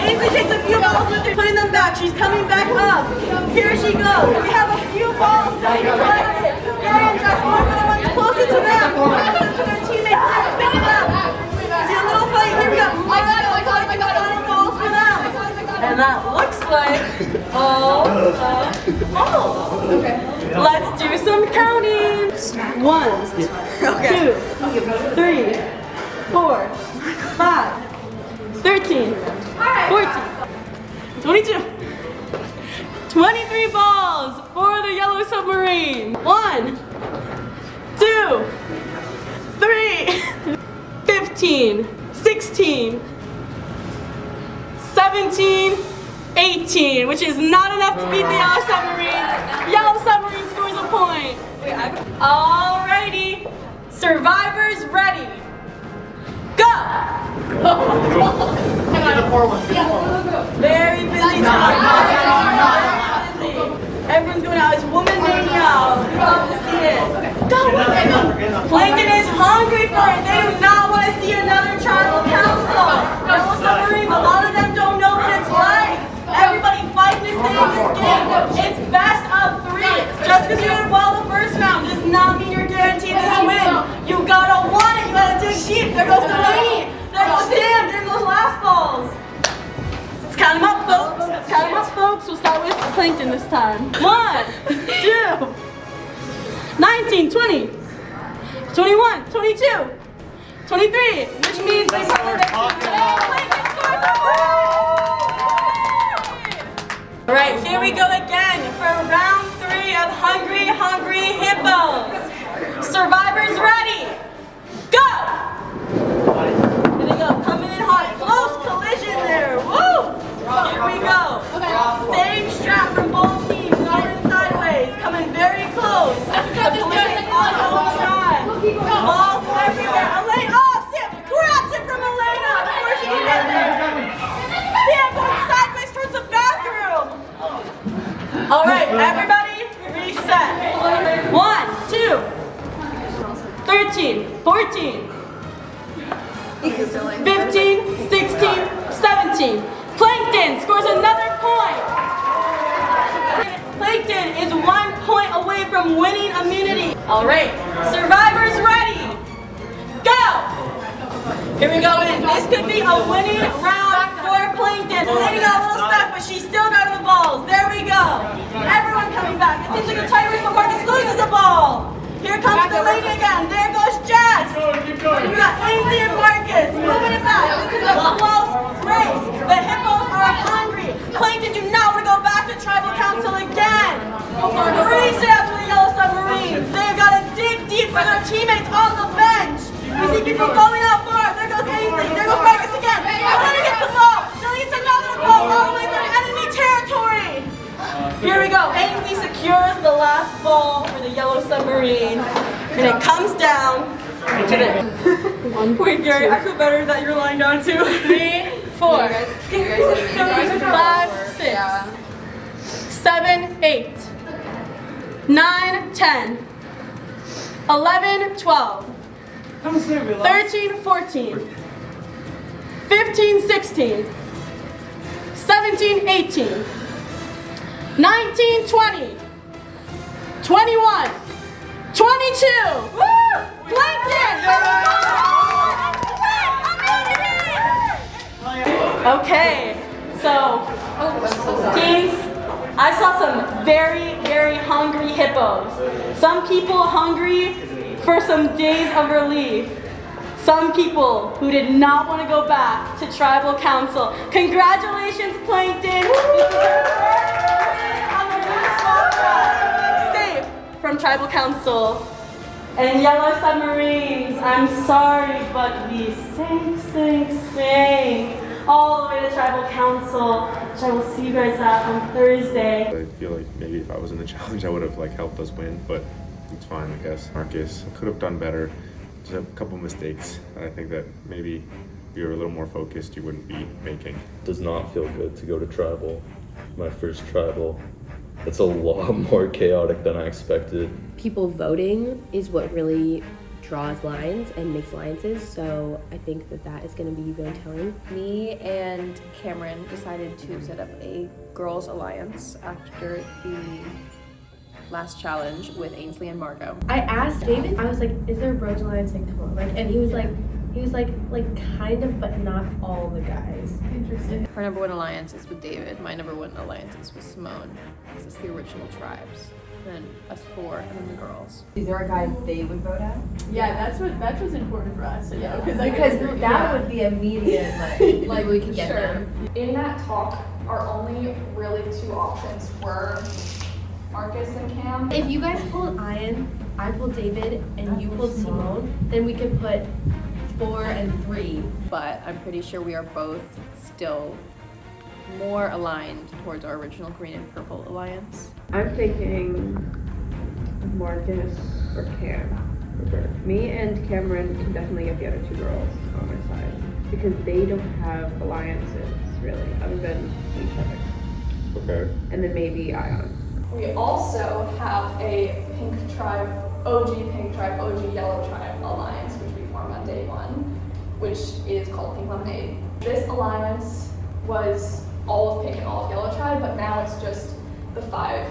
Ainsley takes a few balls with her, putting them back. She's coming back up. Here she goes. We have a few balls to be collected. Gary and Jess, more for the ones closest to them. Closest to their teammates. Pick it up. See a little fight. Here we go. I got it. Balls for them. And that looks like Okay. Let's do some counting. 1, 2, 3, 4, 5, 13, 14, 22, 23 balls for the yellow submarine. 1, 2, 3, 15, 16, 17, 18, which is not enough to beat the yellow submarine. Yellow submarine scores a point. Alrighty, survivors ready. Go! Very busy time. Everyone's going out. It's woman mania. We love to see it. Go! Plankton is hungry for it. They do not want to see another tribal council. Yellow submarines, a lot of them don't know what it's like. Everybody fighting to stay in this game. It's best of 3. Just because you did well the first round does not mean you're guaranteed this win. You gotta want it. You gotta dig deep. There goes Delaney. There goes Sam. There goes last balls. Let's count them up, folks. Let's count them up, folks. We'll start with Plankton this time. 1, 2, 19, 20, 21, 22, 23, which means they probably Plankton scores a point. All right, here we go again for round 3 of Hungry, Hungry Hippos. Survivors ready? Go! Here we go, coming in hot, close collision there, woo! Here we go. Same strap from both teams, going sideways, coming very close. The collision is on the whole time. Balls everywhere. Elena, oh, Sam grabs it from Elena before she can get there. Sam going sideways towards the bathroom. All right, everybody, reset. 1, 2, 13, 14, 15, 16, 17. Plankton scores another point. Plankton is 1 point away from winning immunity. All right, survivors ready? Go! Here we go. This could be a winning round for Plankton. Lady got a little stuck, but she still got the balls. There we go. Everyone coming back. It seems like a tight race, but Marcus loses the ball. Here comes the lady again. There goes Jess. We got Ainsley and Marcus moving it back. This is a close race. The Hippos are hungry. Plankton do not want to go back to Tribal Council again. Reset for the Yellow Submarines. They've got to dig deep for their teammates on the bench. We see people going out far. There goes Ainsley. There goes Marcus again. Delaney gets the ball. Deletes another ball all the way through enemy territory. Here we go. Ainsley secures the last ball for the Yellow Submarine. And it comes down to the 1 point, Gary. I feel better that you're lying down too. 3, 4, 5, 6, 7, 8, 9, 10, 11, 12, 13, 14, 15, 16, 17, 18, 19, 20, 21, 22. Woo! Plankton! Okay, so teams, I saw some very, very hungry hippos. Some people hungry for some days of relief. Some people who did not want to go back to Tribal Council. Congratulations, Plankton! This is your first win on the new swap ride. Safe from Tribal Council. And Yellow Submarines, I'm sorry, but we sank all the way to Tribal Council, which I will see you guys at on Thursday. I feel like maybe if I was in the challenge, I would have helped us win, but it's fine, I guess. Marcus could have done better. Just a couple mistakes that I think that maybe if you were a little more focused, you wouldn't be making. Does not feel good to go to Tribal, my first Tribal. It's a lot more chaotic than I expected. People voting is what really draws lines and makes alliances, so I think that is going to be really telling. Me and Cameron decided to set up a girls' alliance after the last challenge with Ainsley and Margot. I asked David, I was like, is there a bros alliance? Like, come on. And he was like, He was like kind of, but not all the guys. Interesting. Our number one alliance is with David. My number one alliance is with Simone. Because it's the original tribes. And then us four, and then the girls. Is there a guy they would vote at? Yeah, that's what's important for us. You know, because that would be immediate. Like we could get them. In that talk, our only really two options were Marcus and Cam. If you guys pulled Ian, I pulled David, and you pulled Simone, then we could put 4 and 3. But I'm pretty sure we are both still more aligned towards our original green and purple alliance. I'm thinking Marcus or Cam. Okay. Me and Cameron can definitely get the other two girls on my side because they don't have alliances really other than each other. Okay. And then maybe Ion. We also have a pink tribe, OG pink tribe, OG yellow tribe alliance, which we formed on day 1, which is called Pink Lemonade. This alliance was all of pink and all of yellow tribe, but now it's just the 5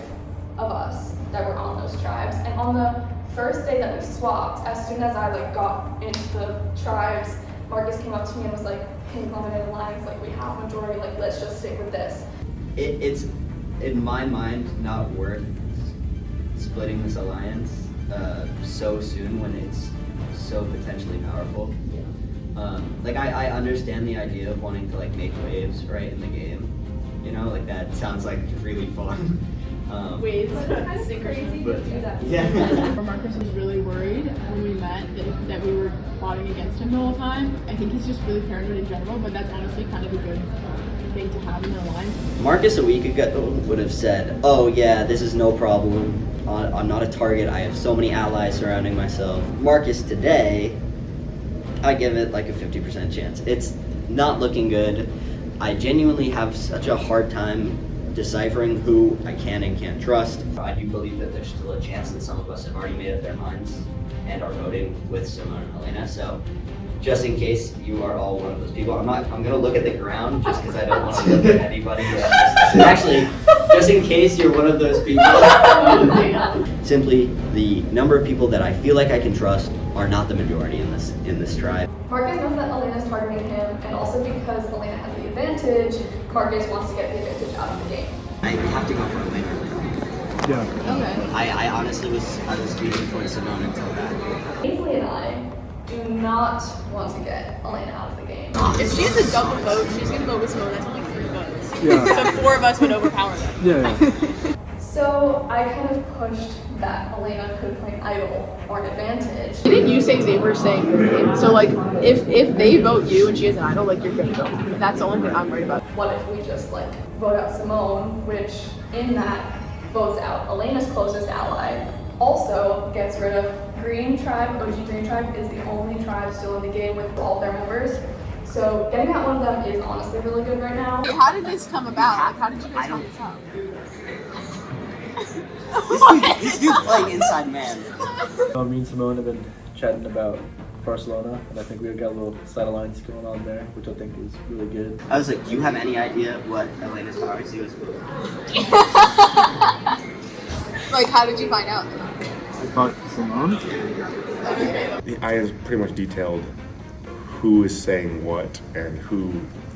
of us that were on those tribes. And on the first day that we swapped, as soon as I got into the tribes, Marcus came up to me and was like, Pink Lemonade Alliance, we have majority, let's just stick with this. It's, in my mind, not worth splitting this alliance so soon when it's so potentially powerful. I understand the idea of wanting to make waves right in the game. You know, that sounds like really fun. Waves. It's crazy to do that. Yeah. Marcus was really worried when we met that we were plotting against him the whole time. I think he's just really paranoid in general, but that's honestly kind of a good thing to have in their life. Marcus a week ago would have said, oh yeah, this is no problem. I'm not a target. I have so many allies surrounding myself. Marcus today, I give it a 50% chance. It's not looking good. I genuinely have such a hard time deciphering who I can and can't trust. I do believe that there's still a chance that some of us have already made up their minds and are voting with Simone and Elena. So just in case you are all one of those people, I'm gonna look at the ground just because I don't want to look at anybody. Actually, just in case you're one of those people, simply the number of people that I feel like I can trust are not the majority in this tribe. Marcus knows that Elena's targeting him, and also because Elena has the advantage, Marcus wants to get the advantage out of the game. I have to go for Elena. Yeah. Okay. I honestly was speaking towards Simone until that. Ainsley and I do not want to get Elena out of the game. If she has a double vote, she's gonna vote with Simone. That's only 3 votes. Yeah. So 4 of us would overpower them. Yeah. So I kind of pushed that Elena could play idol or an advantage. Didn't you say they were saying your name? So if they vote you and she has an idol, you're gonna go. That's the only thing I'm worried about. What if we just vote out Simone, which in that votes out Elena's closest ally, also gets rid of Green Tribe. OG Green Tribe is the only tribe still in the game with all of their members. So getting out one of them is honestly really good right now. How did this come about? How did you guys find this out? This dude's playing inside man. Me and Simone have been chatting about Barcelona, and I think we've got a little side alliance going on there, which I think is really good. I was like, do you have any idea what Elena's policy was? How did you find out? I talked to Simone. The eye is pretty much detailed who is saying what and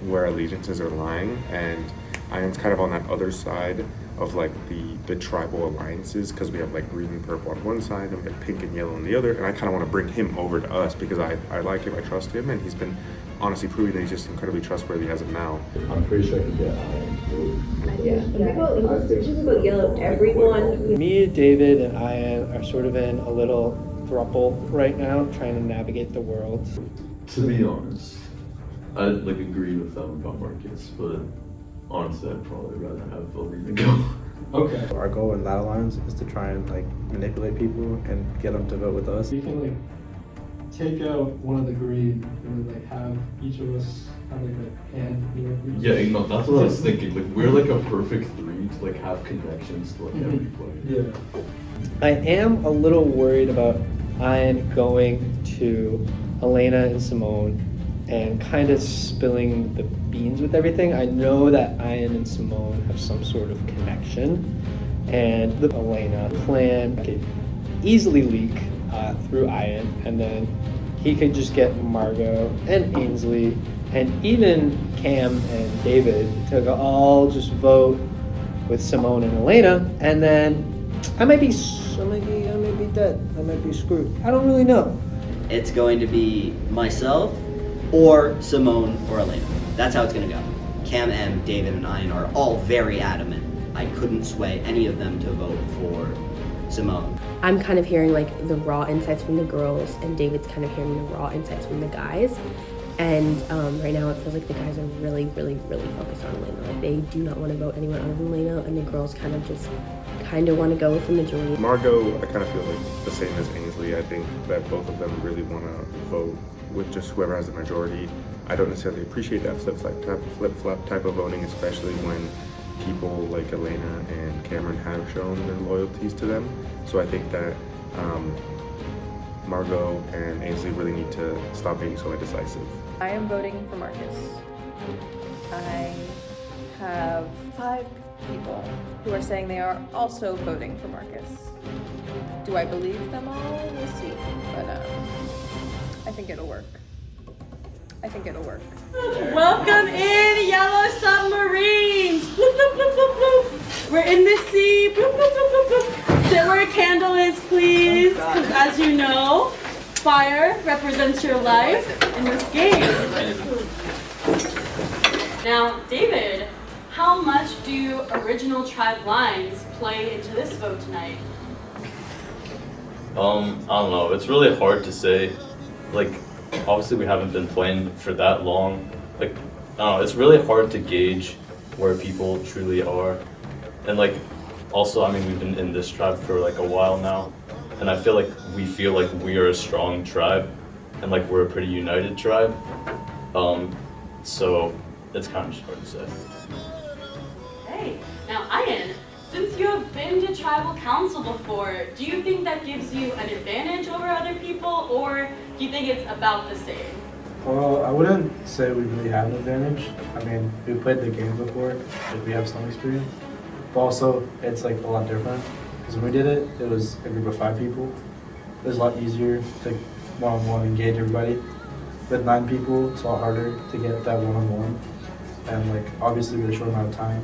where allegiances are lying, and Ion's kind of on that other side of the tribal alliances, because we have green and purple on one side and we have pink and yellow on the other, and I kind of want to bring him over to us because I like him, I trust him, and he's been honestly proving that he's just incredibly trustworthy as of now. I'm pretty sure I can get Ion. Yeah. Yellow, everyone. Me, David, and Ian are sort of in a little throuple right now, trying to navigate the world. To be honest, I agree with them about Marcus, but honestly, I'd probably rather have Elena go. Okay. Our goal in that alliance is to try and manipulate people and get them to vote with us. You can take out one of the green and then have each of us have a hand. Yeah, that's what I was thinking. We're a perfect 3 to have connections to every player. Yeah. I am a little worried about Ian going to Elena and Simone and kind of spilling the beans with everything. I know that Ian and Simone have some sort of connection, and the Elena plan could easily leak through Ian, and then he could just get Margot and Ainsley and even Cam and David to all just vote with Simone and Elena, and then I might be dead. I might be screwed. I don't really know. It's going to be myself or Simone or Elena. That's how it's going to go. Cam, M, David, and Ian are all very adamant. I couldn't sway any of them to vote for Simone. I'm kind of hearing like the raw insights from the girls, and David's kind of hearing the raw insights from the guys. And right now it feels like the guys are really focused on Elena. Like they do not want to vote anyone other than Elena, and the girls kind of want to go with the majority. Margot, I kind of feel like the same as Ainsley. I think that both of them really want to vote with just whoever has the majority. I don't necessarily appreciate that flip-flop type of voting, especially when people like Elena and Cameron have shown their loyalties to them. So I think that Margot and Ainsley really need to stop being so indecisive. I am voting for Marcus. I have 5 people who are saying they are also voting for Marcus. Do I believe them all? We'll see. But I think it'll work. Welcome in, Yellow Submarines! Bloop, bloop, bloop, bloop, bloop. We're in the sea. Bloop, bloop, bloop, bloop, bloop. Sit where a candle is, please. Because as you know, fire represents your life in this game. Now, David, how much do original tribe lines play into this vote tonight? I don't know. It's really hard to say. Like, obviously we haven't been playing for that long. Like, I don't know, it's really hard to gauge where people truly are. And like, also, I mean, we've been in this tribe for like a while now. And I feel like we are a strong tribe. And like, we're a pretty united tribe. So it's kind of just hard to say. Okay, now Ian, since you have been to tribal council before, do you think that gives you an advantage over other people, or do you think it's about the same? Well, I wouldn't say we really have an advantage. I mean, we played the game before, like we have some experience. But also, it's like a lot different. Because when we did it, it was a group of 5 people. It was a lot easier to one-on-one engage everybody. With 9 people, it's a lot harder to get that one-on-one. And like, obviously with a short amount of time.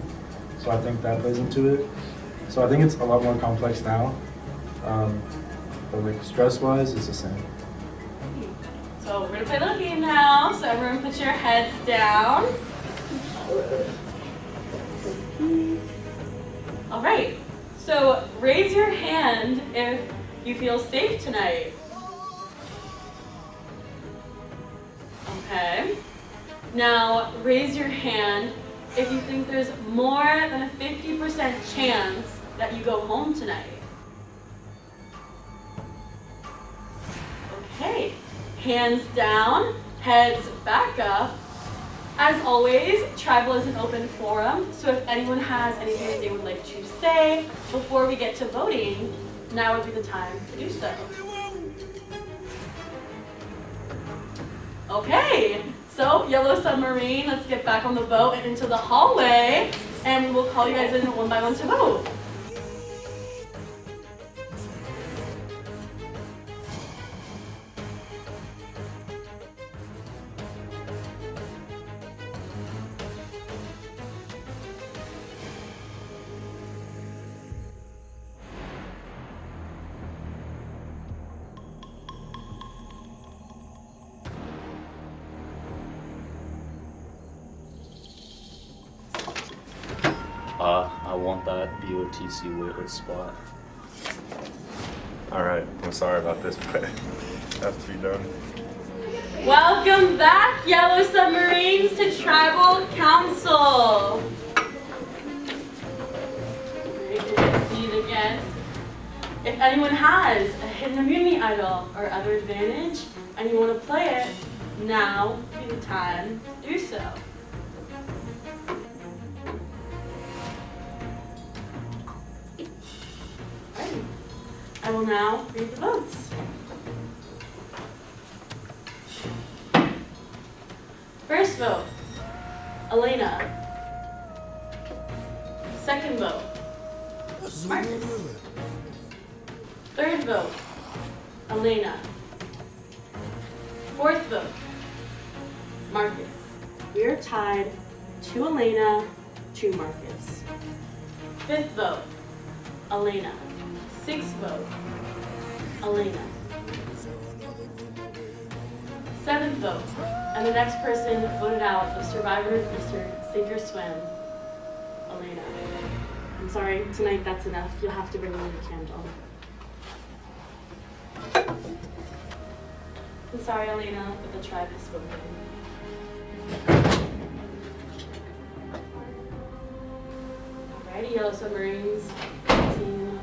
So I think that plays into it. So I think it's a lot more complex now. But like stress-wise, it's the same. So we're gonna play a little game now. So everyone put your heads down. All right, so raise your hand if you feel safe tonight. Okay. Now raise your hand if you think there's more than a 50% chance that you go home tonight. Okay, hands down, heads back up. As always, tribal is an open forum, so if anyone has anything that they would like to say before we get to voting, now would be the time to do so. Okay, so Yellow Submarine, let's get back on the boat and into the hallway, and we will call you guys in one by one to vote. I want that BOTC waitlist spot. Alright, I'm sorry about this, but it has to be done. Welcome back, Yellow Submarines, to Tribal Council. Great to see you again. If anyone has a hidden immunity idol or other advantage and you want to play it, now would be the time to do so. I will now read the votes. First vote, Elena. Second vote, Marcus. Third vote, Elena. Fourth vote, Marcus. We are tied 2 Elena, 2 Marcus. Fifth vote, Elena. Sixth vote, Elena. Seventh vote, and the next person voted out of Survivor Mr. Sink or Swim, Elena. I'm sorry, tonight that's enough. You'll have to bring me the candle. I'm sorry, Elena, but the tribe has spoken. Alrighty, Yellow Submarines. Seeing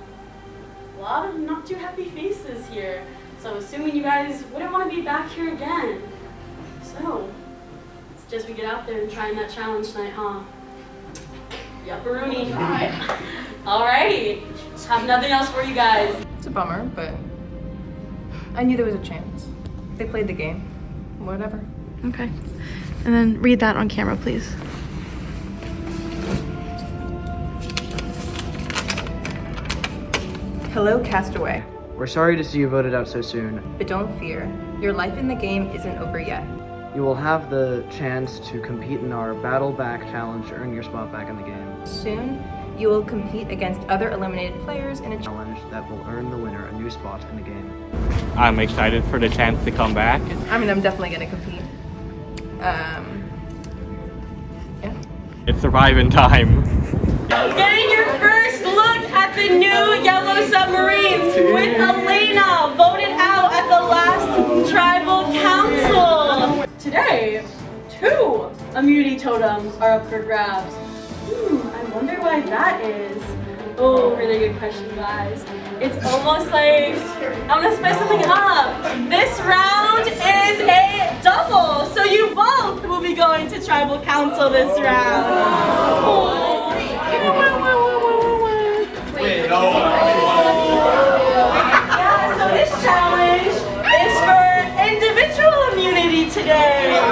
a lot of not too happy faces here. So I'm assuming you guys wouldn't want to be back here again. So, it's just we get out there and try in that challenge tonight, huh? Yupperoonie. Alrighty. Have nothing else for you guys. It's a bummer, but I knew there was a chance. They played the game. Whatever. Okay. And then read that on camera, please. Hello, Castaway. We're sorry to see you voted out so soon. But don't fear. Your life in the game isn't over yet. You will have the chance to compete in our Battle Back Challenge to earn your spot back in the game. Soon, you will compete against other eliminated players in a challenge that will earn the winner a new spot in the game. I'm excited for the chance to come back. I mean, I'm definitely gonna compete. Yeah. It's surviving time. Getting your first look at the new Yellow Submarines with Elena voted out at the last Tribal Council. Today, 2 immunity totems are up for grabs. I wonder why that is. Oh, really good question, guys. It's almost like I'm gonna spice something up. This round is a double, so you both will be going to Tribal Council this round. Yeah, so this challenge is for individual immunity today.